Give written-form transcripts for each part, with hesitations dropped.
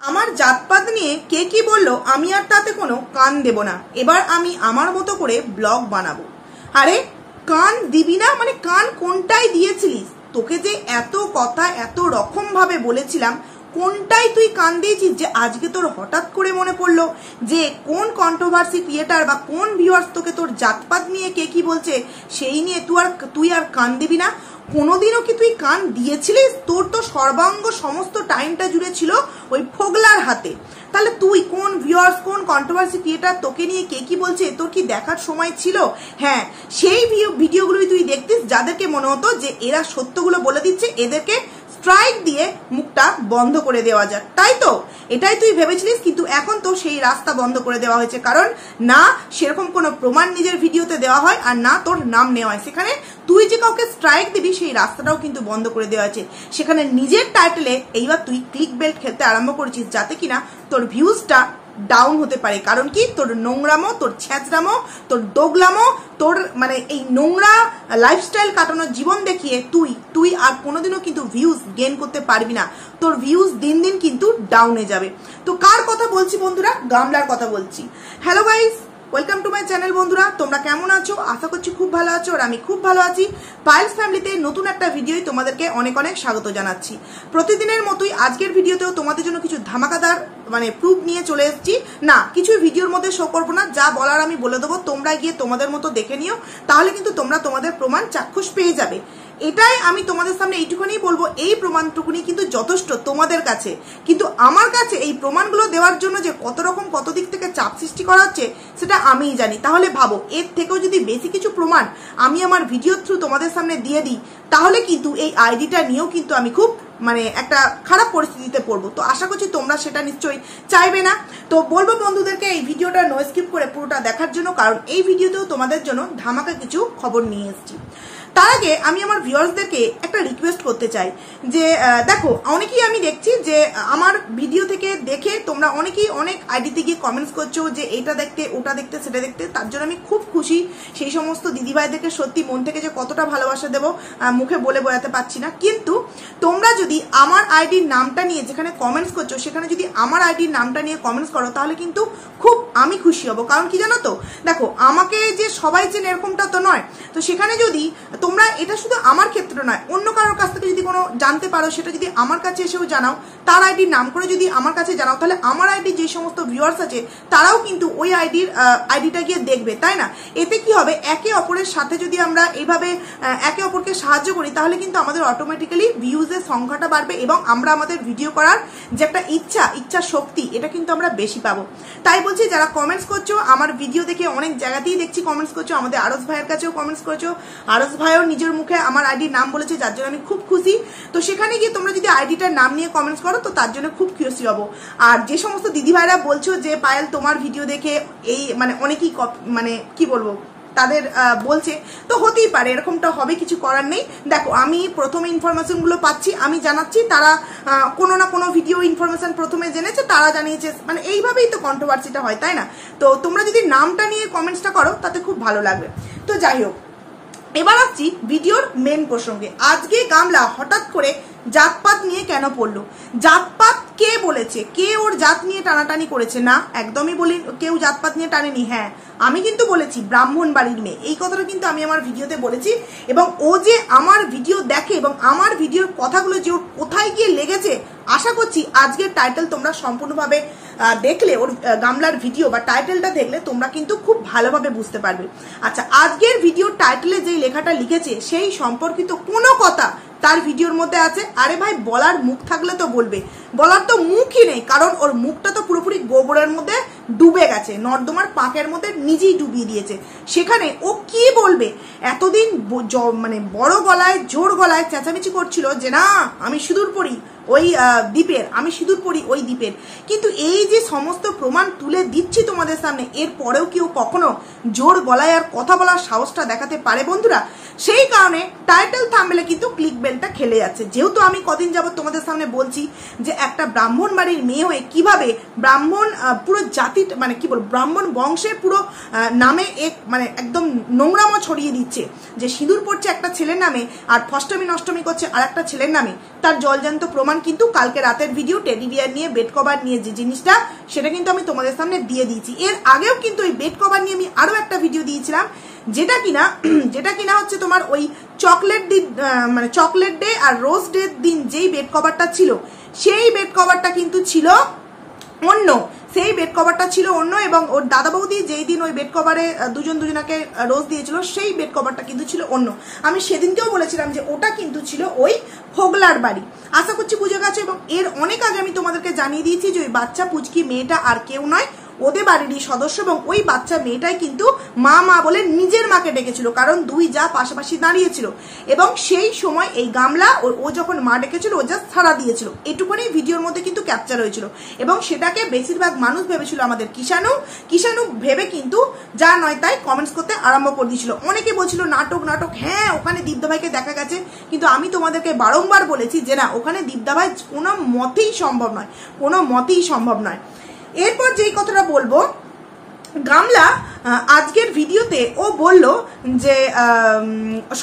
আমার জাতপাত নিয়ে কে কি বললো আমি আর তাতে কোনো কান দেব না। এবার আমি আমার মতো করে ব্লগ বানাবো। আরে কান দিবি না মানে কান কোনটাই দিয়েছিলিস? তোকে যে এত কথা এত রকম ভাবে বলেছিলাম, কোনটাই তুই কান দিয়েছিস যে আজকে তোর হঠাৎ করে মনে পড়লো যে কোন কন্ট্রোভার্সি ক্রিয়েটার বা কোন ভিউয়ার্স তোকে তোর জাতপাত নিয়ে কে কি বলছে সেই নিয়ে তুই আর কান দিবি না? কোনোদিনও কি তুই কান দিয়েছিলিস? তোর তো সর্বাঙ্গ সমস্ত টাইমটা জুড়ে ছিল ওই ফোগলার হাতে। তাহলে তুই কোন ভিউয়ার্স কোন কন্ট্রোভার্সি ক্রিয়েটার তোকে নিয়ে কে কি বলছে তোর কি দেখার সময় ছিল? হ্যাঁ, সেই ভিডিওগুলোই তুই দেখতিস যাদেরকে মনে হতো যে এরা সত্যগুলো বলে দিচ্ছে, এদেরকে স্ট্রাইক দিয়ে মুখটা বন্ধ করে দেওয়া যাক, তাই তো? এটাই তুই ভেবেছিলিস, কিন্তু এখন তো সেই রাস্তা বন্ধ করে দেওয়া হয়েছে। কারণ না সেরকম কোনো প্রমাণ নিজের ভিডিওতে দেওয়া হয় আর না তোর নাম নেওয়া হয়। সেখানে তুই যে কাউকে স্ট্রাইক দিবি সেই রাস্তাটাও কিন্তু বন্ধ করে দেওয়া হয়েছে। সেখানে নিজের টাইটেলে এইবার তুই ক্লিক বেল্ট খেলতে আরম্ভ করেছিস যাতে কিনা তোর ভিউজটা ডাউন হতে পারে। কারণ কি, তোর নোংরামো, তোর ছ্যাঁচড়ামো, তোর দোগলামো, তোর মানে এই নোংরা লাইফস্টাইল কাটানোর জীবন দেখিয়ে তুই আর কোনোদিনও কিন্তু ভিউজ গেইন করতে পারবি না। তোর ভিউজ দিন দিন কিন্তু ডাউনে যাবে। তো কার কথা বলছি বন্ধুরা? গামলার কথা বলছি। Hello guys, welcome to my channel. বন্ধুরা তোমরা কেমন আছো? আশা করছি খুব ভালো আছো আর আমি খুব ভালো আছি। পায়েলস ফ্যামিলিতে নতুন একটা ভিডিওই তোমাদেরকে অনেক অনেক স্বাগত জানাচ্ছি। প্রতিদিনের মতোই আজকের ভিডিওতেও তোমাদের জন্য কিছু ধামাকাদার মানে প্রুফ নিয়ে চলে এসেছি। না, কিছু ভিডিওর মধ্যে শো করবো না, যা বলার আমি বলে দেবো, তোমরা গিয়ে তোমাদের মতো দেখে নিও, তাহলে কিন্তু তোমরা তোমাদের প্রমাণ চাক্ষুষ পেয়ে যাবে। এটাই আমি তোমাদের সামনে এইটুকুনি বলবো, এই প্রমাণটুকুনি কিন্তু যথেষ্ট তোমাদের কাছে। কিন্তু আমার কাছে এই প্রমাণগুলো দেওয়ার জন্য যে কত রকম কত দিক থেকে চাপ সৃষ্টি করা হচ্ছে সেটা আমিই জানি। তাহলে ভাবো, এর থেকেও যদি বেশি কিছু প্রমাণ আমি আমার ভিডিওর থ্রু তোমাদের সামনে দিয়ে দিই, তাহলে কিন্তু এই আইডিটা নিয়েও কিন্তু আমি খুব মানে একটা খারাপ পরিস্থিতিতে পড়বো। তো আশা করছি তোমরা সেটা নিশ্চয়ই চাইবে না। তো বলবো বন্ধুদেরকে এই ভিডিওটা নো স্কিপ করে পুরোটা দেখার জন্য, কারণ এই ভিডিওতেও তোমাদের জন্য ধামাকা কিছু খবর নিয়ে এসেছি। তার আগে আমি আমার ভিউয়ার্সদেরকে একটা রিকোয়েস্ট করতে চাই যে দেখো, অনেকেই আমি দেখছি যে আমার ভিডিও থেকে দেখে তোমরা অনেকেই অনেক আইডিতে গিয়ে কমেন্টস করছো যে এটা দেখতে ওটা দেখতে সেটা দেখতে। তার জন্য আমি খুব খুশি। সেই সমস্ত দিদিভাইদেরকে সত্যি মন থেকে যে কতটা ভালোবাসা দেবো মুখে বলে বোঝাতে পারছি না। কিন্তু তোমরা যদি আমার আইডির নামটা নিয়ে যেখানে কমেন্টস করছো সেখানে যদি আমার আইডির নামটা নিয়ে কমেন্টস করো তাহলে কিন্তু খুব আমি খুশি হব। কারণ কি জানো তো, দেখো আমাকে যে সবাই চেনে এরকমটা তো নয়। তো সেখানে যদি তোমরা, এটা শুধু আমার ক্ষেত্রে নয়, অন্য কারোর কাছ থেকে যদি কোনো জানতে পারো, সেটা যদি আমার কাছে এসেও জানাও, তার আইডির নাম করে যদি আমার কাছে জানাও, তাহলে আমার আইডি যে সমস্ত ভিউয়ার্স আছে তারাও কিন্তু ওই আইডিটা গিয়ে দেখবে, তাই না? এতে কি হবে, একে অপরের সাথে যদি আমরা এইভাবে একে অপরকে সাহায্য করি তাহলে কিন্তু আমাদের অটোমেটিক্যালি ভিউজের সংখ্যাটা বাড়বে এবং আমরা আমাদের ভিডিও করার যে একটা ইচ্ছা শক্তি, এটা কিন্তু আমরা বেশি পাবো। তাই বলছি, যারা কমেন্টস করছো আমার ভিডিও দেখে, অনেক জায়গাতেই দেখছি কমেন্টস করছো, আমাদের আরস ভাইয়ের কাছেও কমেন্টস করছো, আরস ভাইও নিজের মুখে আমার আইডির নাম বলেছে, যার জন্য আমি খুব খুশি। তো সেখানে গিয়ে তোমরা যদি আইডিটার নাম নিয়ে কমেন্টস করো তো তার জন্য খুব খুশি হব। আর যে সমস্ত দিদিভাইরা বলছো যে পায়েল তোমার ভিডিও দেখে এই মানে অনেকেই মানে কি বলবো তাদের বলছে, তো হতেই পারে, এরকমটা হবে, কিছু করার নেই। দেখো, আমি প্রথমে ইনফরমেশনগুলো পাচ্ছি, আমি জানাচ্ছি, তারা কোনো না কোনো ভিডিও ইনফরমেশন প্রথমে জেনেছে, তারা জানিয়েছে, মানে এইভাবেই তো কন্ট্রোভার্সিটা হয়, তাই না? তো তোমরা যদি নামটা নিয়ে কমেন্টসটা করো তাতে খুব ভালো লাগবে। তো যাই হোক, এবার আসছি ভিডিওর মেন প্রসঙ্গে। আজকে গামলা হঠাৎ করে জাতপাত নিয়ে কেন পড়লো? জাতপাত কে বলেছে? কে ওর জাত নিয়ে টানাটানি করেছে? না, একদমই বলি কেউ জাতপাত নিয়ে টানেনি। হ্যাঁ, আমি কিন্তু বলেছি ব্রাহ্মণ বাড়ির মেয়ে, এই কথাটা কিন্তু আমি আমার ভিডিওতে বলেছি। এবং ও যে আমার ভিডিও দেখে এবং আমার ভিডিওর কথাগুলো যে ওর কোথায় গিয়ে লেগেছে, আশা করছি আজকের টাইটেল তোমরা সম্পূর্ণভাবে দেখলে, ওর গামলার ভিডিও বা টাইটেলটা দেখলে তোমরা কিন্তু খুব ভালোভাবে বুঝতে পারবে। আচ্ছা, আজকের ভিডিওর টাইটেলে যেই লেখাটা লিখেছে সেই সম্পর্কিত কোনো কথা তার ভিডিওর মধ্যে আছে। আরে ভাই, বলার মুখ থাকলে তো বলবে, বলার তো মুখই নেই, কারণ ওর মুখটা তো পুরোপুরি গোবরের মধ্যে ডুবে গেছে, নর্দমার পাঁকের মধ্যে নিজেই ডুবিয়ে দিয়েছে। সেখানে ও কি বলবে? এতদিন মানে বড় গলায় জোর গলায় চেঁচামেচি করছিল যে না আমি সিঁদুর পরি ওই দ্বীপের, আমি সিঁদুর পরি ওই দ্বীপের। কিন্তু এই যে সমস্ত প্রমাণ তুলে দিচ্ছি তোমাদের সামনে, এর পরেও কি ও কখনো জোর গলায় আর কথা বলার সাহসটা দেখাতে পারে বন্ধুরা? সেই কারণে টাইটেল থাম্বনেলে কিন্তু ক্লিক বেলটা খেলে যাচ্ছে। যেহেতু আমি কদিন যাবত তোমাদের সামনে বলছি যে একটা ব্রাহ্মণ বাড়ির মেয়ে হয়ে কিভাবে ব্রাহ্মণ পুরো জাতি মানে কি বলবো ব্রাহ্মণ বংশের পুরো নামে এক মানে একদম নোংরামো ছড়িয়ে দিচ্ছে, যে সিঁদুর পড়ছে একটা ছেলের নামে আর ফষ্টমী নষ্টমী করছে আর একটা ছেলের নামে, তার জলজান্ত প্রমাণ প্রমাণ কিন্তু কালকে রাতের ভিডিও টেডি বিয়ার নিয়ে, বেড কভার নিয়ে যে জিনিসটা, সেটা কিন্তু আমি তোমাদের সামনে দিয়ে দিয়েছি। এর আগেও কিন্তু ওই বেড কভার নিয়ে আমি আরো একটা ভিডিও দিয়েছিলাম, যেটা কিনা হচ্ছে তোমার ওই চকলেট ডে আর রোজ ডে দিন যেই বেড কভারটা ছিল, সেই বেড কভারটা কিন্তু ছিল অন্য, সেই বেড কভারটা ছিল অন্য। এবং ওর দাদা বৌদি যেই দিন ওই বেড কভারে দুজনাকে রোজ দিয়েছিল, সেই বেড কভারটা কিন্তু ছিল অন্য। আমি সেদিনকেও বলেছিলাম যে ওটা কিন্তু ছিল ওই হোগলার বাড়ি। আশা করছি বুঝে গেছো। এবং এর অনেক আগে আমি তোমাদেরকে জানিয়ে দিয়েছি যে ওই বাচ্চা পুচকি মেয়েটা আর কেউ নয়, ওদের বাড়িরই সদস্য। এবং ওই বাচ্চা মেয়েটাই কিন্তু মা মা বলে নিজের মাকে ডেকেছিল, কারণ দুই যা পাশাপাশি দাঁড়িয়েছিল। এবং সেই সময় এই গামলা ও যখন মা ডেকেছিল, ও জাস্ট ছাড়া দিয়েছিল, এটুকুনি ভিডিওর মধ্যে কিন্তু ক্যাপচার হয়েছিল। এবং সেটাকে বেশিরভাগ মানুষ ভেবেছিল আমাদের কিষাণু ভেবে কিন্তু যা নয় তাই কমেন্টস করতে আরম্ভ করে দিয়েছিল। অনেকে বলছিল নাটক, হ্যাঁ ওখানে দীপদা ভাইকে দেখা গেছে, কিন্তু আমি তোমাদেরকে বারংবার বলেছি যে না, ওখানে দীপদা ভাই কোনো মতেই সম্ভব নয়। এরপর যেই কথাটা বলবো, গামলা আজকের ভিডিওতে ও বলল যে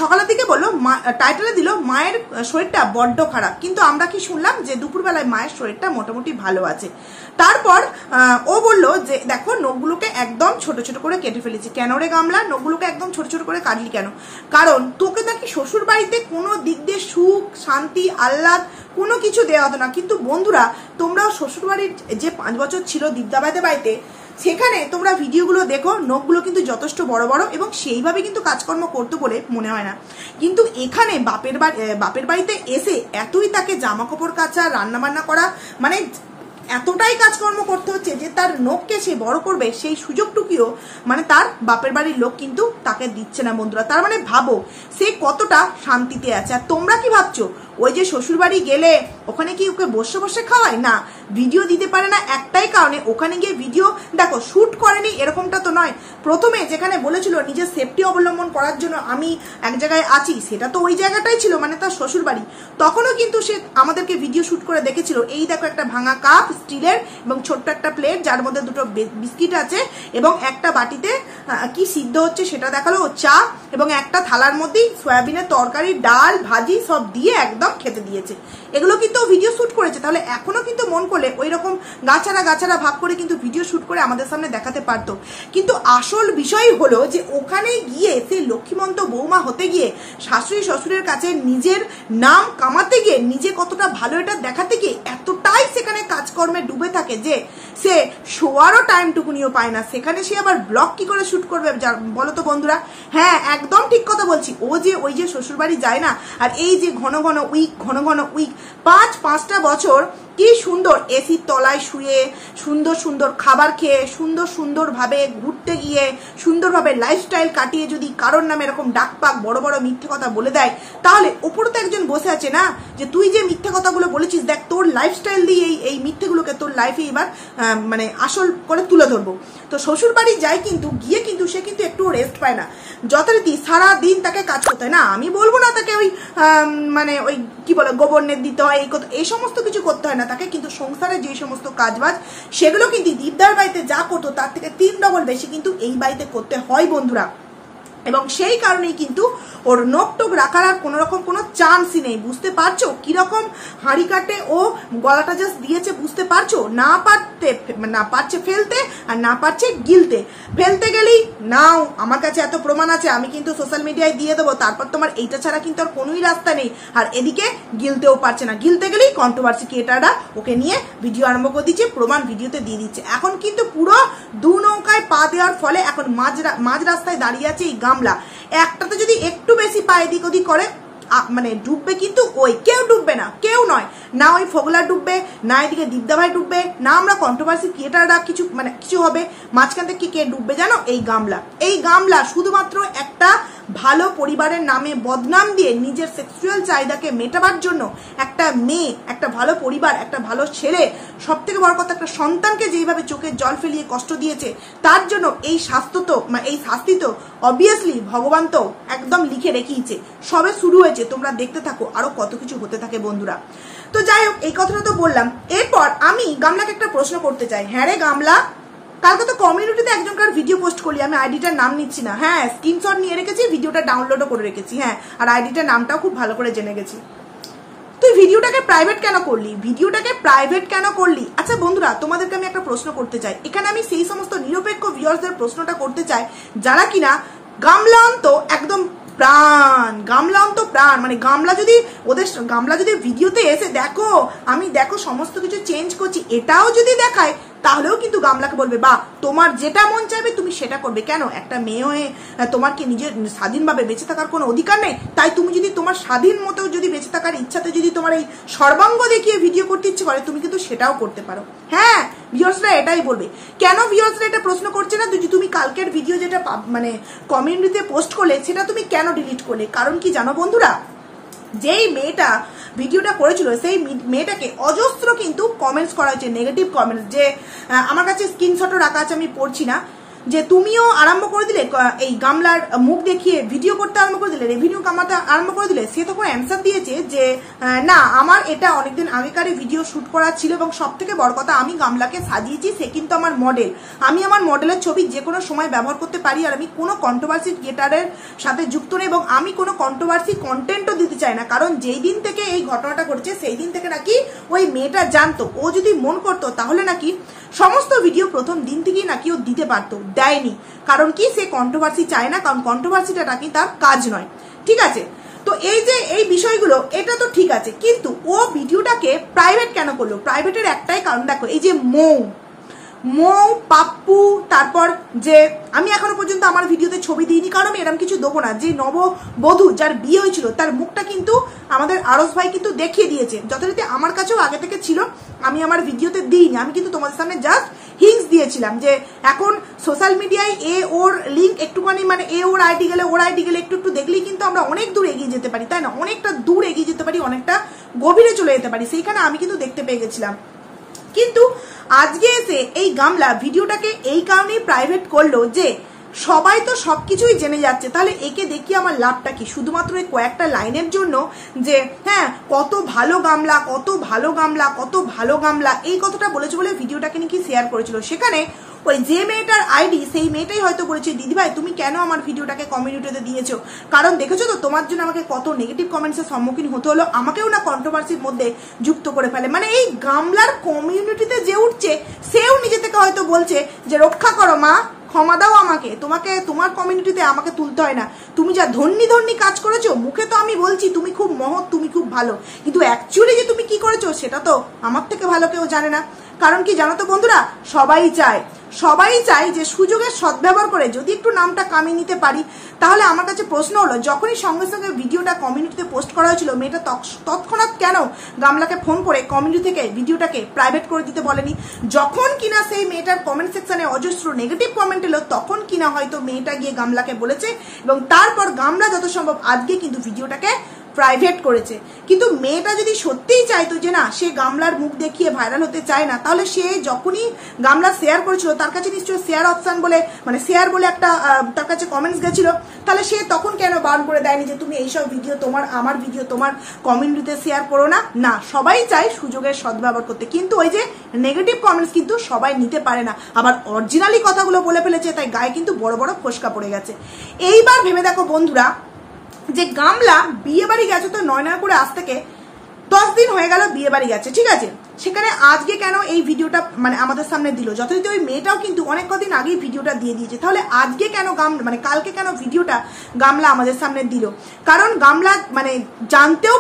সকালের দিকে বললো, টাইটেলে দিল মায়ের শরীরটা বড্ড খারাপ, কিন্তু আমরা কি শুনলাম যে দুপুরবেলায় মায়ের শরীরটা মোটামুটি ভালো আছে। তারপর ও বলল যে দেখো নখগুলোকে একদম ছোট ছোট করে কেটে ফেলেছি। কেন রে গামলা, নখগুলোকে একদম ছোট ছোট করে কাটলি কেন? কারণ তোকে নাকি শ্বশুর বাড়িতে কোনো দিক দিয়ে সুখ শান্তি আহ্লাদ কোনো কিছু দেওয়া হতো না। কিন্তু বন্ধুরা, তোমরাও শ্বশুর বাড়ির যে 5 বছর ছিল দীপদা ভাইদের বাড়িতে, সেখানে তোমরা ভিডিওগুলো দেখো, নখগুলো কিন্তু যথেষ্ট বড় বড় এবং সেইভাবে কিন্তু কাজকর্ম করতে বলে মনে হয় না। কিন্তু এখানে বাপের বাড়িতে এসে এতই তাকে জামা কাপড় কাচা, রান্নাবান্না করা, মানে এতটাই কাজকর্ম করতে হচ্ছে যে তার নখকে সে বড় করবে সেই সুযোগটুকুও মানে তার বাপের বাড়ির লোক কিন্তু তাকে দিচ্ছে না বন্ধুরা। তার মানে ভাবো সে কতটা শান্তিতে আছে। আর তোমরা কি ভাবছো, ওই যে শ্বশুর বাড়ি গেলে ওখানে কি ওকে বসে বসে খাওয়ায়? না, ভিডিও দিতে পারে না একটাই কারণে, ওখানে গিয়ে ভিডিও দেখো শুট করেনি এরকমটা তো নয়। প্রথমে যেখানে বলেছিল নিজের সেফটি অবলম্বন করার জন্য আমি এক জায়গায় আছি, সেটা তো ওই জায়গাটাই ছিল, মানে তার শ্বশুর বাড়ি। তখনও কিন্তু সে আমাদেরকে ভিডিও শুট করে দেখেছিল। এই দেখো একটা ভাঙা কাপ স্টিলের এবং ছোট্ট একটা প্লেট যার মধ্যে দুটো বিস্কিট আছে এবং একটা বাটিতে কি সিদ্ধ হচ্ছে সেটা দেখালো, ও চা এবং একটা থালার মধ্যেই সয়াবিনের তরকারি, ডাল, ভাজি সব দিয়ে একদম খেতে দিয়েছে। এগুলো কিন্তু ভিডিও শুট করেছে। তাহলে এখনো কিন্তু মন করলে ওই রকম গাছারা ভাব করে কিন্তু ভিডিও শুট করে আমাদের সামনে দেখাতে পারতো। কিন্তু আসল বিষয় হলো যে ওখানে গিয়ে সে লক্ষ্মীমন্ত বৌমা হতে গিয়ে, শাশুড়ি শ্বশুরের কাছে নিজের নাম কামাতে গিয়ে, নিজে কতটা ভালো এটা দেখাতে গিয়ে এতটাই সেখানে কাজকর্মে ডুবে থাকে যে সে শোয়ারও টাইমটুকুনিও পায় না। সেখানে সে আবার ব্লগ কি করে শুট করবে বলো তো বন্ধুরা? হ্যাঁ, একদম ঠিক কথা বলছি। ওই যে শ্বশুর বাড়ি যায় না, আর এই যে ঘন ঘন উইক 5-5টা বছর কি সুন্দর এসির তলায় শুয়ে, সুন্দর খাবার খেয়ে, সুন্দরভাবে ঘুরতে গিয়ে, সুন্দরভাবে লাইফস্টাইল কাটিয়ে যদি কারোর নামে এরকম ডাকপাক বড় বড় মিথ্যে কথা বলে দেয়, তাহলে ওপরে তো একজন বসে আছে না, যে তুই যে মিথ্যে কথাগুলো বলেছিস, দেখ তোর লাইফস্টাইল দিয়ে এই মিথ্যেগুলোকে তোর লাইফে এবার মানে আসল করে তুলে ধরবো। তো শ্বশুর বাড়ি যায়, কিন্তু গিয়ে কিন্তু সে কিন্তু একটু রেস্ট পায় না, যথারীতি সারাদিন তাকে কাজ করতে হয়। না, আমি বলবো না তাকে ওই মানে ওই কি বলে গোবরনেট দিতে হয়, এই সমস্ত কিছু করতে হয় না তাকে, কিন্তু সংসারে যে সমস্ত কাজবাজ সেগুলো কিন্তু দীপদার বাড়িতে যা করতো তার থেকে 3 ডবল বেশি কিন্তু এই বাড়িতে করতে হয় বন্ধুরা। এবং সেই কারণেই কিন্তু ওর নখ রাখার আর কোনো রকম কোনো চান্সই নেই। বুঝতে পারছো কিরকম হাঁড়ি কাটে ও গলাটা জাস্ট দিয়েছে? বুঝতে পারছো? না পারছে ফেলতে, আর না পারছে গিলতে। ফেলতে গেলেই নাও, আমার কাছে এত প্রমাণ আছে, আমি কিন্তু সোশ্যাল মিডিয়ায় দিয়ে দেবো, তারপর তোমার এইটা ছাড়া কিন্তু আর কোনোই রাস্তা নেই। আর এদিকে গিলতেও পারছে না, গিলতে গেলেই কন্ট্রোভার্সি ক্রিয়েটাররা ওকে নিয়ে ভিডিও আরম্ভ করে দিচ্ছে, প্রমাণ ভিডিওতে দিয়ে দিচ্ছে। এখন কিন্তু পুরো দু নৌকায় পা দেওয়ার ফলে এখন মাঝ রাস্তায় দাঁড়িয়ে আছে এই গামলা। একটাতে যদি একটু বেশি পা এদিক ওদিক করে মানে ডুববে, কিন্তু ওই কেউ ডুববে না, কেউ নয়, না ওই ফোগলা ডুববে, না এদিকে দীপদা ভাই ডুববে, না আমরা কন্ট্রোভার্সি ক্রিয়েটাররা কিছু হবে। মাঝখান থেকে কে ডুববে জানো? এই গামলা শুধুমাত্র একটা ভালো পরিবারের নামে বদনাম দিয়ে নিজের সেক্সুয়াল চাহিদাকে মেটাবার জন্য একটা মেয়ে, একটা ভালো পরিবার, একটা ভালো ছেলে, সব থেকে বড় কথা একটা সন্তানকে যেইভাবে চোখের জল ফেলিয়ে কষ্ট দিয়েছে, তার জন্য এই শাস্তি তো অবভিয়াসলি ভগবান তো একদম লিখে রেখেইছে। সবে শুরু হয়েছে, তোমরা দেখতে থাকো আরো কত কিছু হতে থাকে বন্ধুরা। তো যাই হোক, এই কথাটা তো বললাম। এরপর আমি গামলাকে একটা প্রশ্ন করতে চাই। হ্যাঁ রে গামলা, কালকে তো কমিউনিটিতে একজনকার ভিডিও পোস্ট করলি, আমি আইডিটার নাম নিচ্ছি না, হ্যাঁ স্ক্রিনশট নিয়ে রেখেছি, ভিডিওটা ডাউনলোডও করে রেখেছি, হ্যাঁ, আর আইডিটার নামটাও খুব ভালো করে জেনে গেছি। তুই ভিডিওটাকে প্রাইভেট কেন করলি? আচ্ছা বন্ধুরা, তোমাদেরকে আমি একটা প্রশ্ন করতে চাই। এখানে আমি সেই সমস্ত নিরপেক্ষ ভিউয়ার্সদের প্রশ্নটা করতে চাই যারা কিনা গামলান তো একদম প্রাণ, মানে গামলা যদি ভিডিওতে এসে দেখো সমস্ত কিছু চেঞ্জ করছি, এটাও যদি দেখায়, তাহলেও কিন্তু গামলাকে বলবে বা তোমার যেটা মন চাইবে তুমি সেটা করবে। কেন? একটা মেয়ে হয়ে তোমার কি নিজের স্বাধীনভাবে বেঁচে থাকার কোনো অধিকার নেই? তাই তুমি যদি তোমার স্বাধীন মতো যদি বেঁচে থাকার ইচ্ছাতে যদি তোমার এই সর্বাঙ্গ দেখিয়ে ভিডিও করতে ইচ্ছে করে, তুমি কিন্তু সেটাও করতে পারো। হ্যাঁ, ভিউয়ার্সরা এটাই বলবে। কেন ভিউয়ার্সরা এটা প্রশ্ন করছে না তুমি কালকের ভিডিও যেটা মানে কমিউনিটিতে পোস্ট করলে সেটা তুমি কেন ডিলিট করলে? কারণ কি জানো বন্ধুরা, যেই মেয়েটা ভিডিওটা করেছিল সেই মেয়েটাকে অজস্র কিন্তু কমেন্টস করা হয়েছে, নেগেটিভ কমেন্টস, যে আমার কাছে স্ক্রিনশটও রাখা আছে, আমি পড়ছি না, যে তুমিও আরম্ভ করে দিলে এই গামলার মুখ দেখিয়ে ভিডিও করতে আরম্ভ করে দিলে, রেভিনিউ কামাতে আরম্ভ করে দিলে। সে তখন অ্যান্সার দিয়েছে যে না, আমার এটা অনেকদিন আগেকারই ভিডিও শুট করা ছিল এবং সব থেকে বড় কথা আমি গামলাকে সাজিয়েছি, সে কিন্তু আমার মডেল, আমি আমার মডেলের ছবি যে কোনো সময় ব্যবহার করতে পারি, আর আমি কোনো কন্ট্রোভার্সি ক্রিয়েটারের সাথে যুক্ত নেই এবং আমি কোনো কন্ট্রোভার্সি কন্টেন্টও দিতে চাই না। কারণ যেই দিন থেকে এই ঘটনাটা ঘটেছে সেই দিন থেকে নাকি ওই মেয়েটা জানতো, ও যদি মন করতো তাহলে নাকি সমস্ত ভিডিও প্রথম দিন থেকেই নাকি ও দিতে পারতো, দেয়নি। কারণ কি, সে কন্ট্রোভার্সি চায় না, কারণ কন্ট্রোভার্সিটা নাকি তার কাজ নয়। ঠিক আছে, তো এই যে এই বিষয়গুলো এটা তো ঠিক আছে, কিন্তু ও ভিডিওটাকে প্রাইভেট কেন করলো? প্রাইভেটের একটাই কারণ, দেখো এই যে মৌ পাপ্পু, তারপর যে আমি এখনো পর্যন্ত আমার ভিডিওতে ছবি দিইনি, কারণ আমি এরকম কিছু দেবো না। যে নববধূ যার বিয়ে হয়েছিল তার মুখটা কিন্তু আমাদের আরস ভাই কিন্তু দেখিয়ে দিয়েছে, যথারীতি আমার কাছেও আগে থেকে ছিল, আমি আমার ভিডিওতে দিইনি, আমি কিন্তু তোমাদের সামনে জাস্ট হিংস দিয়েছিলাম যে এখন সোশ্যাল মিডিয়ায় ওর লিঙ্ক একটুখানি, মানে ওর আইডি গেলে একটু দেখলেই কিন্তু আমরা অনেক দূর এগিয়ে যেতে পারি, তাই না? অনেকটা দূর এগিয়ে যেতে পারি, অনেকটা গভীরে চলে যেতে পারি, সেইখানে আমি কিন্তু দেখতে পেয়ে গেছিলাম। কিন্তু আজকে এসে এই গামলা ভিডিওটাকে এই কারণেই প্রাইভেট করলো যে সবাই তো সবকিছুই জেনে যাচ্ছে, তাহলে একে দেখিয়ে আমার লাভটা কি? শুধুমাত্র এই কয়েকটা লাইনের জন্য যে হ্যাঁ কত ভালো গামলা এই কথাটা বলেছে বলে ভিডিওটাকে নাকি শেয়ার করেছিল। সেখানে ওই যে মেয়েটার আইডি, সেই মেয়েটাই হয়তো বলেছে দিদিভাই তুমি কেন আমার ভিডিওটাকে কমিউনিটিতে দিয়েছো, কারণ দেখেছো তো তোমার জন্য আমাকে কত নেগেটিভ কমেন্টসের সম্মুখীন হতে হলো, আমাকেও না কন্ট্রোভার্সির মধ্যে যুক্ত করে ফেলে। মানে এই গামলার কমিউনিটিতে যে উঠছে সেও নিজে থেকে হয়তো বলছে যে রক্ষা করো মা, ক্ষমা দাও আমাকে, তোমার কমিউনিটিতে আমাকে তুলতে হয় না, তুমি যা ধন্যি কাজ করেছো, মুখে তো আমি বলছি তুমি খুব মহৎ, তুমি খুব ভালো, কিন্তু অ্যাকচুয়ালি যে তুমি কি করেছো সেটা তো আমার থেকে ভালো কেউ জানে না। কারণ কি জানো তো বন্ধুরা, সবাই চায় যে সুযোগের সদ্ব্যবহার করে যদি একটু নামটা কামিয়ে নিতে পারি। তাহলে আমার কাছে প্রশ্ন হলো, যখনই সঙ্গে সঙ্গে ভিডিওটা কমিউনিটিতে পোস্ট করা হয়েছিল, মেয়েটা তৎক্ষণাৎ কেন গামলাকে ফোন করে কমিউনিটি থেকে ভিডিওটাকে প্রাইভেট করে দিতে বলেনি? যখন কিনা সেই মেয়েটার কমেন্ট সেকশনে অজস্র নেগেটিভ কমেন্ট এলো, তখন কিনা হয়তো মেয়েটা গিয়ে গামলাকে বলেছে এবং তারপর গামলা যত সম্ভব আজকে কিন্তু ভিডিওটাকে প্রাইভেট করেছে। কিন্তু মেয়েটা যদি সত্যিই চাইতো যে না, সে গামলার মুখ দেখিয়ে ভাইরাল হতে চায় না, তাহলে সে যখনই গামলা শেয়ার করেছিল তার কাছে নিশ্চয়ই শেয়ার অপশন বলে, মানে শেয়ার বলে একটা তার কাছে কমেন্টস গেছিল, তাহলে সে তখন কেন বারণ করে দেয়নি যে তুমি এইসব ভিডিও আমার ভিডিও তোমার কমিউনিটিতে শেয়ার করো না? না, সবাই চায় সুযোগের সদ্ব্যবহার করতে, কিন্তু ওই যে নেগেটিভ কমেন্টস কিন্তু সবাই নিতে পারে না, আবার অরিজিনালি কথাগুলো বলে ফেলেছে, তাই গায়ে কিন্তু বড় বড় ফোসকা পড়ে গেছে। এইবার ভেবে দেখো বন্ধুরা, যে গামলা বিয়ে বাড়ি গেছে তো 9 করে আজ থেকে 10 দিন হয়ে গেল বিয়ে বাড়ি গেছে, ঠিক আছে, সেখানে আজকে কেন এই ভিডিওটা মানে আমাদের সামনে দিল? যথারীতি ওই মেয়েটাও কিন্তু অনেক কদিন আগেই ভিডিওটা দিয়ে দিয়েছে, তাহলে আজকে কেন মানে কালকে কেন ভিডিওটা গামলা আমাদের সামনে দিল? কারণ গামলা মানে জানতেও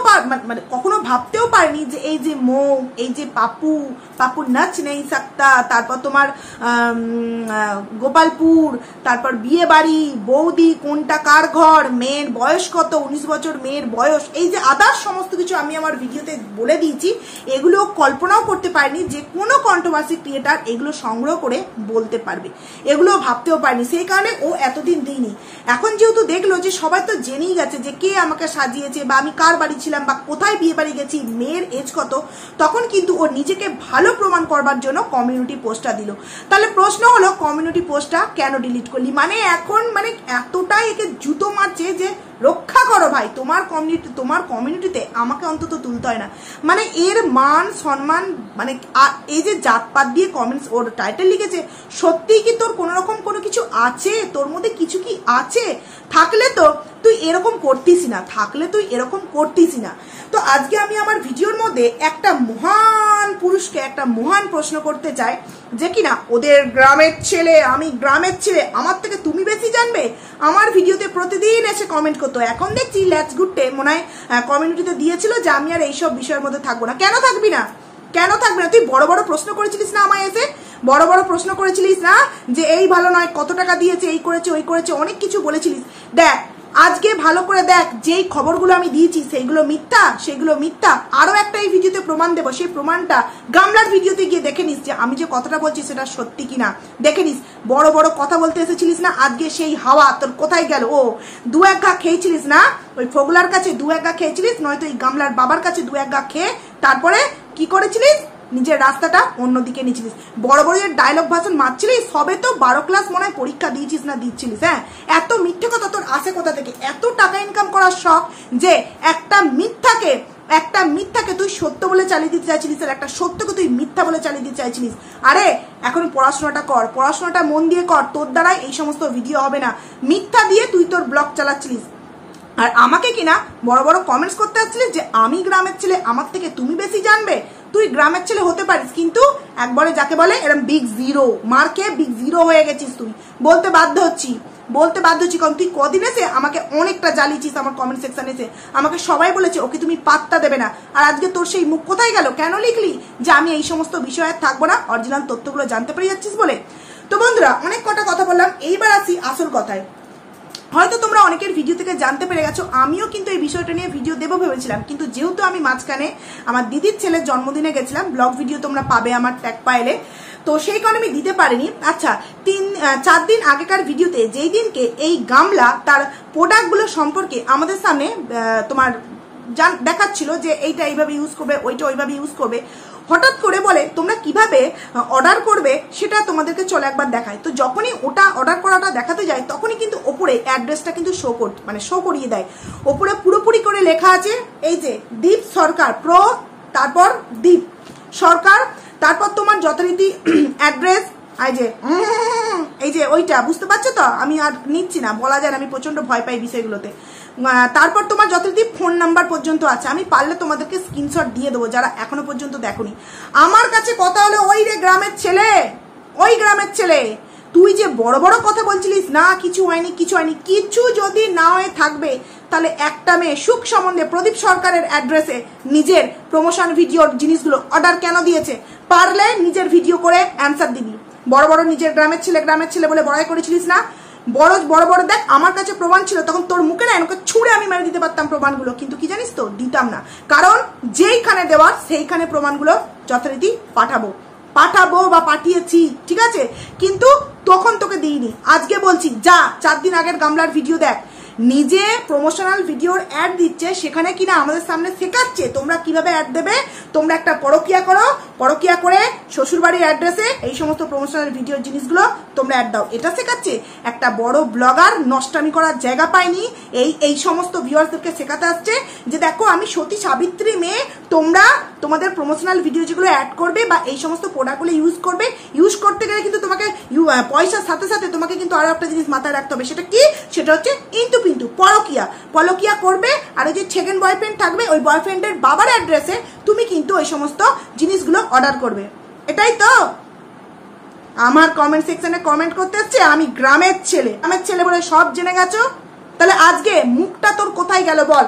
মানে কখনো ভাবতেও পারেনি যে এই যে মৌ, এই যে পাপু নাচ নেই সাকতা, তারপর তোমার গোপালপুর, তারপর বিয়ে বাড়ি, বৌদি কোনটা কার ঘর, মেয়ের বয়স কত, 19 বছর মেয়ের বয়স, এই যে আদার্স সমস্ত কিছু আমি আমার ভিডিওতে বলে দিয়েছি, এগুলো কল্পনাও করতে পারিনি যে কোনো কন্ট্রোভার্সি ক্রিয়েটার এগুলো সংগ্রহ করে বলতে পারবে, এগুলো ভাবতেও পারিনি, সেই কারণে ও এতদিন দিইনি। এখন যেহেতু দেখলো যে সবাই তো জেনেই গেছে যে কে আমাকে সাজিয়েছে বা আমি কার বাড়ি ছিলাম বা কোথায় বিয়ে বাড়ি গেছি, মেয়ের এজ কত, তখন কিন্তু ও নিজেকে ভালো প্রমাণ করবার জন্য কমিউনিটি পোস্টটা দিল। তাহলে প্রশ্ন হলো কমিউনিটি পোস্টটা কেন ডিলিট করলি? মানে এখন মানে এতটাই একে জুতো মারছে যে রক্ষা করো ভাই। তোমার কমিউনিটিতে আমাকে অন্তত তুলতে হয় না। মানে এর মান সম্মান, মানে এই যে জাতপাত দিয়ে কমেন্টস ওর টাইটেল লিখেছে, সত্যিই কি তোর কোনো রকম কোনো কিছু আছে? তোর মধ্যে কিছু কি আছে? থাকলে তো তুই এরকম করতিস না। তো আজকে আমি আমার ভিডিওর মধ্যে একটা মহান পুরুষকে একটা মহান প্রশ্ন করতে চাই, যে কিনা ওদের গ্রামের ছেলে, আমি গ্রামের ছেলে, আমার থেকে তুমি বেশি জানবে। আমার ভিডিওতে প্রতিদিন এসে কমেন্ট করতো। এখন দেখছি লেটস গুডে মনে হয় কমিউনিটিতে দিয়েছিল যে আমি আর এইসব বিষয়ের মধ্যে থাকবো না। কেন থাকবি না? তুই বড় বড় প্রশ্ন করেছিলিস না আমায় এসে? বড় বড় প্রশ্ন করেছিলিস না যে এই ভালো নয়, কত টাকা দিয়েছে, এই করেছে, ওই করেছে, অনেক কিছু বলেছিলিস। দেখ আজকে ভালো করে দেখ, যেই খবরগুলো আমি দিয়েছি সেগুলো মিথ্যা। আরো একটা এই ভিডিওতে প্রমাণ দেবো, সেই প্রমাণটা গামলার ভিডিওতে গিয়ে দেখে নিস যে আমি যে কথাটা বলছি সেটা সত্যি কিনা দেখে নিস। বড় বড় কথা বলতে এসেছিলিস না, আজকে সেই হাওয়া তোর কোথায় গেল? ও দু এক ঘা খেয়েছিলিস না, ওই ফোগলার কাছে দু এক ঘা খেয়েছিলিস, নয়তো এই গামলার বাবার কাছে দু এক ঘা খেয়ে তারপরে কি করেছিলিস? নিজের রাস্তাটা অন্যদিকে নিয়েছিলিস। বড় বড় ডায়লগ ভাষণ মারছিলিস। সবে তো 12 ক্লাস মনে হয় পরীক্ষা দিচ্ছিলিস। হ্যাঁ, এত মিথ্যে কথা তোর আসে কোথা থেকে? এত টাকা ইনকাম করার শখ যে একটা মিথ্যাকে তুই সত্য বলে চালিয়ে দিতে চাইছিলিস, আর একটা সত্যকে তুই মিথ্যা বলে চালিয়ে দিতে চাইছিলিস। আরে এখন পড়াশোনাটা কর, পড়াশোনাটা মন দিয়ে কর। তোর দ্বারাই এই সমস্ত ভিডিও হবে না। মিথ্যা দিয়ে তুই তোর ব্লগ চালাচ্ছিলিস, আর আমাকে কিনা বড় বড় কমেন্টস করতে আসছিলিস যে আমি গ্রামের ছেলে, আমার থেকে তুমি বেশি জানবে। তুই গ্রামের ছেলে হতে পারিস, কিন্তু একবারে যাকে বলে এরকম বিগ জিরো মার্কে বিগ জিরো হয়ে গেছিস তুই। বলতে বাধ্য হচ্ছি, কারণ তুই কদিন এসে আমাকে অনেকটা জ্বালিয়েছিস। আমার কমেন্ট সেকশন এসে আমাকে সবাই বলেছে ওকে তুমি পাত্তা দেবে না। আর আজকে তোর সেই মুখ কোথায় গেল? কেন লিখলি যে আমি এই সমস্ত বিষয়ে থাকবো না? অরিজিনাল তথ্যগুলো জানতে পেরে যাচ্ছিস বলে। তো বন্ধুরা, অনেক কটা কথা বললাম, এইবার আসি আসল কথায়। হয়তো তোমরা অনেকের ভিডিও থেকে জানতে পেরে গেছো, আমিও কিন্তু এই বিষয়টা নিয়ে ভিডিও দেবো ভেবেছিলাম, কিন্তু যেহেতু আমি মাঝখানে আমার দিদির ছেলের জন্মদিনে গেছিলাম, ব্লগ ভিডিও তোমরা পাবে আমার ট্যাগ পাইলে, তো সেই কারণে আমি দিতে পারিনি। আচ্ছা, 3-4 দিন আগেকার ভিডিওতে যেই দিনকে এই গামলা তার প্রোডাক্টগুলো সম্পর্কে আমাদের সামনে তোমার দেখাচ্ছিল যে এইটা এইভাবে ইউজ করবে, ওইটা ওইভাবে ইউজ করবে, হঠাৎ করে বলে তোমরা কিভাবে অর্ডার করবে সেটা তোমাদেরকে চলে একবার দেখায়। তো যখনই ওটা অর্ডার করাটা দেখাতে যায়, তখনই কিন্তু ওপরে অ্যাড্রেসটা কিন্তু শো করিয়ে দেয়। ওপরে পুরোপুরি করে লেখা আছে এই যে দীপ সরকার প্রো, তারপর দীপ সরকার, তারপর তোমার যথারীতি অ্যাড্রেস, এই যে ওইটা বুঝতে পারছো তো? আমি আর নিচ্ছি না, বলা যায় না, আমি প্রচন্ড ভয় পাই বিষয়গুলোতে। তারপর তোমার যথারীতি ফোন নাম্বার পর্যন্ত আছে। আমি পারলে তোমাদেরকে স্ক্রিনশট দিয়ে দেবো যারা এখনো পর্যন্ত দেখোনি। আমার কাছে কথা হলো ওই গ্রামের ছেলে, তুই যে বড় বড় কথা বলছিলিস না কিছু হয়নি, কিছু যদি না হয়ে থাকবে, তাহলে একটা মেয়ে সুখ সম্বন্ধে প্রদীপ সরকারের অ্যাড্রেসে নিজের প্রমোশন ভিডিওর জিনিসগুলো অর্ডার কেন দিয়েছে? পারলে নিজের ভিডিও করে অ্যান্সার দিবি। বড় বড় নিজের গ্রামের ছেলে বলে বড়াই করেছিলিস না? বড় দেখ, আমার কাছে প্রমাণ ছিল, তখন তোর মুখে না এনকে ছুঁড়ে আমি মেরে দিতে পারতাম প্রমাণগুলো, কিন্তু কি জানিস তো, দিতাম না। কারণ যেইখানে দেওয়ার সেইখানে প্রমাণগুলো যথারীতি পাঠাবো বা পাঠিয়েছি, ঠিক আছে, কিন্তু তখন তোকে দিইনি। আজকে বলছি যা 4 দিন আগের গামলার ভিডিও দেখ, নিজে প্রমোশনাল ভিডিওর অ্যাড দিচ্ছে, সেখানে কিনা আমাদের সামনে শেখাচ্ছে তোমরা কিভাবে অ্যাড দেবে। তোমরা একটা পরকিয়া করে শ্বশুরবাড়ির অ্যাড্রেসে এই সমস্ত প্রমোশনাল ভিডিওর জিনিসগুলো তোমরা অ্যাড দাও, এটা শেখাচ্ছে। একটা বড় ব্লগার নষ্টামি করার জায়গা পায়নি, এই সমস্ত ভিউয়ার্সদেরকে শেখাতে আসছে যে দেখো আমি সতী সাবিত্রী মেয়ে, তোমরা তোমাদের প্রমোশনাল ভিডিও যেগুলো অ্যাড করবে বা এই সমস্ত প্রোডাক্টগুলো ইউজ করতে গেলে কিন্তু তোমাকে পয়সার সাথে সাথে তোমাকে কিন্তু আরো একটা জিনিস মাথায় রাখতে হবে। সেটা কি? সেটা হচ্ছে কিন্তু পরকিয়া করবে, আর ওই যে সেকেন্ড বয়ফ্রেন্ড থাকবে, ওই বয়ফ্রেন্ডের বাবার অ্যাড্রেসে তুমি কিন্তু ওই সমস্ত জিনিসগুলো অর্ডার করবে। এটাই তো আমার কমেন্ট সেকশনে কমেন্ট করতে আসছে আমি গ্রামের ছেলে বলে সব জেনে গেছো। তাহলে আজকে মুখটা তোর কোথায় গেল বল?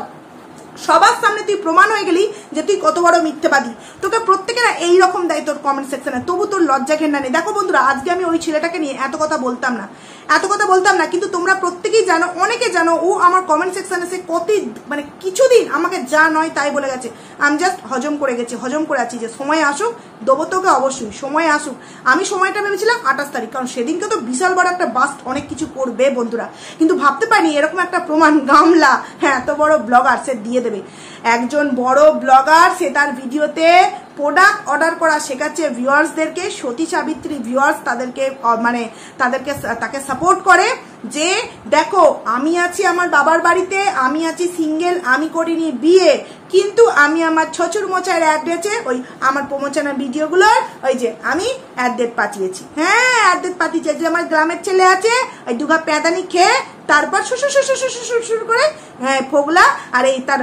সবার সামনে তুই প্রমাণ হয়ে গেলি যে তুই কত বড় মিথ্যেবাদী। তোকে প্রত্যেকে না এইরকম দেয় তোর কমেন্ট সেকশনে, তবু তোর লজ্জা ঘেন্না নেই। দেখো বন্ধুরা, আজকে আমি ওই ছেলেটাকে নিয়ে এত কথা বলতাম না, কিন্তু তোমরা প্রত্যেকেই জানো, অনেকে জানো, ও আমার কমেন্ট সেকশনে সে কিছুদিন আমাকে যা নয় তাই বলে গেছে। আমি জাস্ট হজম করে আছি যে সময় আসুক দেবো তোকে অবশ্যই, সময় আসুক। আমি সময়টা ভেবেছিলাম 28 তারিখ, কারণ সেদিনকে তো বিশাল বড় একটা বাস্ট অনেক কিছু করবে বন্ধুরা, কিন্তু ভাবতে পারিনি এরকম একটা প্রমাণ গামলা, হ্যাঁ এত বড় ব্লগার সে দিয়ে দেবে। একজন বড় ব্লগার সে তার ভিডিওতে প্রোডাক্ট অর্ডার করা শেখাচ্ছে ভিউয়ার্সদেরকে, সতী সাবিত্রী ভিউয়ার্স তাদেরকে মানে তাকে সাপোর্ট করে যে দেখো আমি আছি আমার বাবার বাড়িতে, আমি আছি সিঙ্গেল, আমি করিনি বিয়ে, কিন্তু আমি আমার শ্বশুর মশাইয়ের অ্যাড্রেসে ওই আমার প্রমোশনের ভিডিওগুলোর ওই যে আমি অ্যাড্রেস পাঠিয়েছি, হ্যাঁ অ্যাড্রেস পাঠিয়েছি, যে আমার গ্রামের ছেলে আছে ওই দুঘা প্যাদানি খেয়ে তারপর শ্বশুর করে হ্যাঁ ফোগলা আর এই তার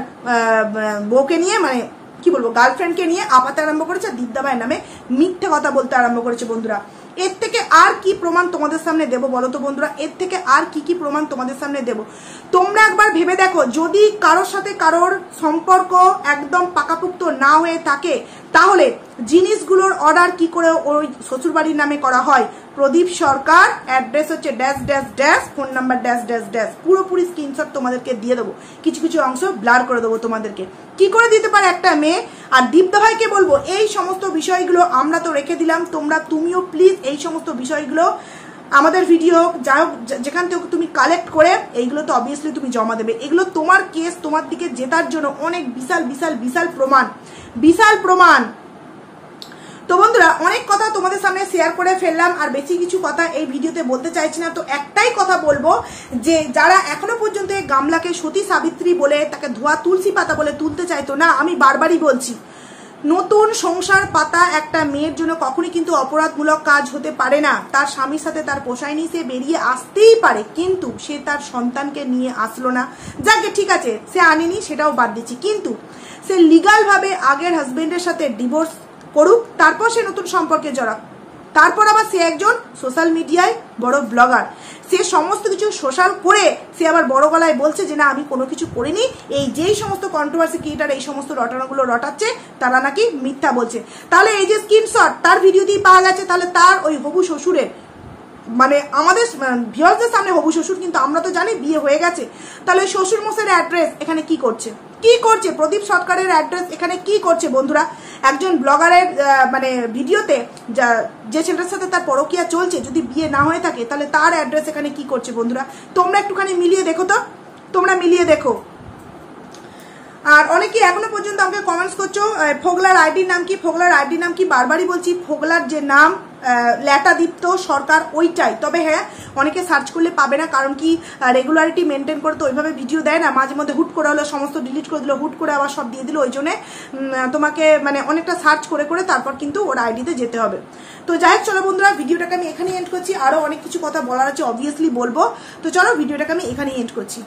বউকে নিয়ে মানে কি বলবো গার্লফ্রেন্ডকে নিয়ে আপাতে আরম্ভ করেছে, দীপদাবাইয়ের নামে মিথ্যে কথা বলতে আরম্ভ করেছে বন্ধুরা। এর থেকে আর কি প্রমাণ তোমাদের সামনে দেবো বলো তো বন্ধুরা, এর থেকে আর কি প্রমাণ তোমাদের সামনে দেবো? তোমরা একবার ভেবে দেখো, যদি কারোর সাথে কারোর সম্পর্ক একদম পাকাপুক্ত না হয়ে থাকে তাহলে জিনিসগুলোর অর্ডার কি করে ওই শ্বশুরবাড়ির নামে করা হয়? প্রদীপ সরকার, অ্যাড্রেস হচ্ছে dash dash dash, phone number dash dash dash, পুরোপুরি স্ক্রিনশট তোমাদেরকে দিয়ে দেবো, কিছু কিছু অংশ ব্লার করে দেবো তোমাদেরকে। কি করে দিতে পারে একটা মেয়ে? আর দীপদা ভাইকে বলবো এই সমস্ত বিষয়গুলো আমরা তো রেখে দিলাম, তুমিও প্লিজ এই সমস্ত বিষয়গুলো আমাদের ভিডিও যা হোক যেখান থেকে তুমি কালেক্ট করে এইগুলো তো অবভিয়াসলি তুমি জমা দেবে। এগুলো তোমার কেস তোমার দিকে জেতার জন্য অনেক বিশাল প্রমাণ। তো বন্ধুরা অনেক কথা তোমাদের সামনে শেয়ার করে ফেললাম, আর বেশি কিছু কথা এই ভিডিওতে বলতে চাইছি না। তো একটাই কথা বলবো যে যারা এখনো পর্যন্ত এই গামলাকে সতী সাবিত্রী বলে তাকে ধোয়া তুলসী পাতা বলে তুলতে চাইতো না, আমি বারবারই বলছি নতুন সংসার পাতা একটা মেয়ের জন্য কখনই কিন্তু অপরাধমূলক কাজ হতে পারে না। তার স্বামীর সাথে তার পোষায় নিয়ে সে বেরিয়ে আসতেই পারে, কিন্তু সে তার সন্তানকে নিয়ে আসলো না, যাকে ঠিক আছে সে আনেনি সেটাও বাদ দিচ্ছি, কিন্তু সে লিগাল ভাবে আগের হাজবেন্ডের সাথে ডিভোর্স করুক, তারপর সে নতুন সম্পর্কে জড়াক। তারপর আবার সে একজন সোশ্যাল মিডিয়ায় বড় ব্লগার, সে সমস্ত কিছু সোশ্যাল করে সে আবার বড় গলায় বলছে যে না আমি কোনো কিছু করিনি, এই যেই সমস্ত কন্ট্রোভার্সি ক্রিয়েটার এই সমস্ত রটানাগুলো রটাচ্ছে তারা নাকি মিথ্যা বলছে। তাহলে এই যে স্ক্রিনশট তার ভিডিওতেই পাওয়া গেছে, তাহলে তার ওই হবু শ্বশুরের মানে আমাদের ভিউয়ার্সদের সামনে হবু শ্বশুর, কিন্তু আমরা তো জানি বিয়ে হয়ে গেছে, তাহলে শ্বশুর মশাইয়ের অ্যাড্রেস এখানে কি করছে? প্রদীপ সরকারের অ্যাড্রেস এখানে কি করছে বন্ধুরা? একজন ব্লগারের মানে ভিডিওতে যে ছেলেটার সাথে তার পরকীয়া চলছে যদি বিয়ে না হয়ে থাকে, তাহলে তার অ্যাড্রেস এখানে কি করছে বন্ধুরা? তোমরা একটুখানি মিলিয়ে দেখো তো, তোমরা মিলিয়ে দেখো। আর অনেকে এখনো পর্যন্ত আমাকে কমেন্টস করছো ফোগলার আইডির নাম কি, ফোগলার আইডির নাম কি? বারবারই বলছি ফোগলার যে নাম ল্যাটাদীপ্ত সরকার ওইটাই। তবে হ্যাঁ অনেকে সার্চ করলে পাবে না, কারণ কি রেগুলারিটি মেনটেন করে তো ওইভাবে ভিডিও দেয় না, মাঝে মধ্যে হুট করে হলো সমস্ত ডিলিট করে দিল, হুট করে আবার সব দিয়ে দিল, ওই জন্যে তোমাকে মানে অনেকটা সার্চ করে তারপর কিন্তু ওর আইডিতে যেতে হবে। তো যাই হোক চলো বন্ধুরা, ভিডিওটাকে আমি এখানেই এন্ড করছি, আরও অনেক কিছু কথা বলার আছে অবভিয়াসলি বলবো, তো চলো ভিডিওটাকে আমি এখানেই এন্ড করছি।